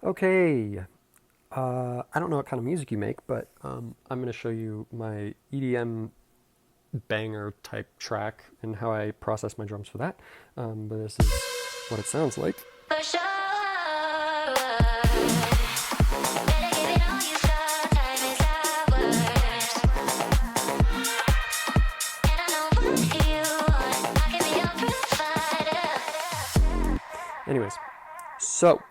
Okay, I don't know what kind of music you make, but I'm going to show you my EDM banger type track and how I process my drums for that. But this is what it sounds like. For sure. Better give it all you got. Time is ours. And I know what you want. I can be your provider. Anyways, so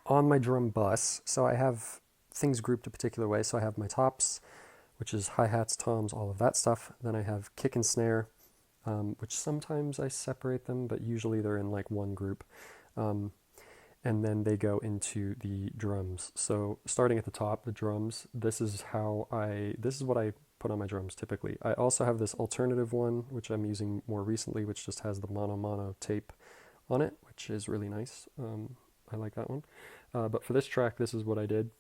on my drum bus, so I have things grouped a particular way. So I have my tops, which is hi-hats, toms, all of that stuff. Then I have kick and snare, which sometimes I separate them, but usually they're in like one group. Um, and then they go into the drums. So starting at the top, the drums, this is what I put on my drums typically. I also have this alternative one, which I'm using more recently, which just has the mono tape on it, which is really nice. I like that one. But for this track, this is what I did.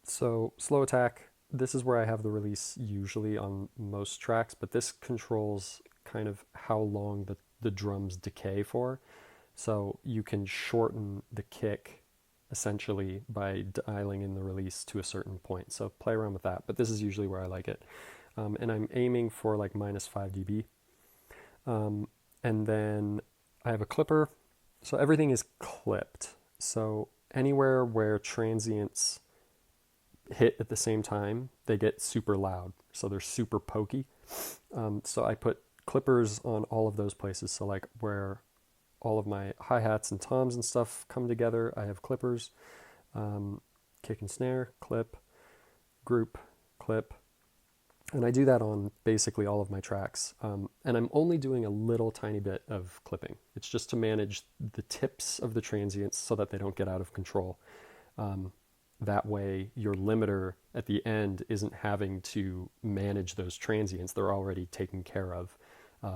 So slow attack, this is where I have the release usually on most tracks, but this controls kind of how long the drums decay for. So you can shorten the kick essentially by dialing in the release to a certain point. So play around with that, but this is usually where I like it. And I'm aiming for like minus 5 dB. And then I have a clipper. So everything is clipped. So anywhere where transients hit at the same time, they get super loud. So they're super pokey. So I put clippers on all of those places. So like where all of my hi-hats and toms and stuff come together, I have clippers. Kick and snare, clip, group, clip. And I do that on basically all of my tracks. And I'm only doing a little tiny bit of clipping. It's just to manage the tips of the transients so that they don't get out of control. That way, your limiter at the end isn't having to manage those transients. They're already taken care of,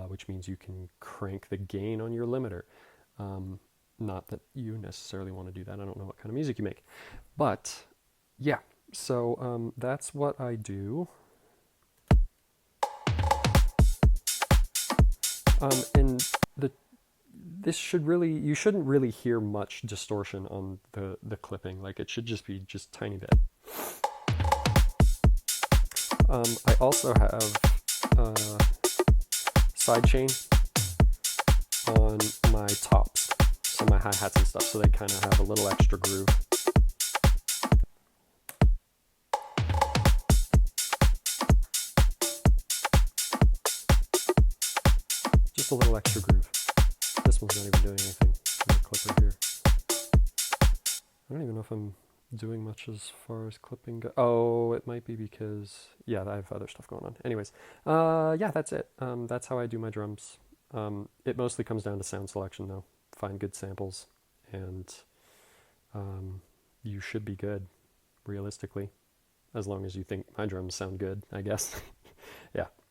which means you can crank the gain on your limiter. Not that you necessarily want to do that. I don't know what kind of music you make. But yeah, so that's what I do. And this should really, you shouldn't really hear much distortion on the clipping. Like it should just be just tiny bit. I also have sidechain on my tops, so my hi-hats and stuff, so they kind of have a little extra groove. Just a little extra groove. This one's not even doing anything. The clipper here. I don't even know if I'm doing much as far as clipping go. Oh, it might be because, yeah, I have other stuff going on. Anyways, yeah, that's it. That's how I do my drums. It mostly comes down to sound selection, though. Find good samples, and you should be good, realistically, as long as you think my drums sound good, I guess. Yeah.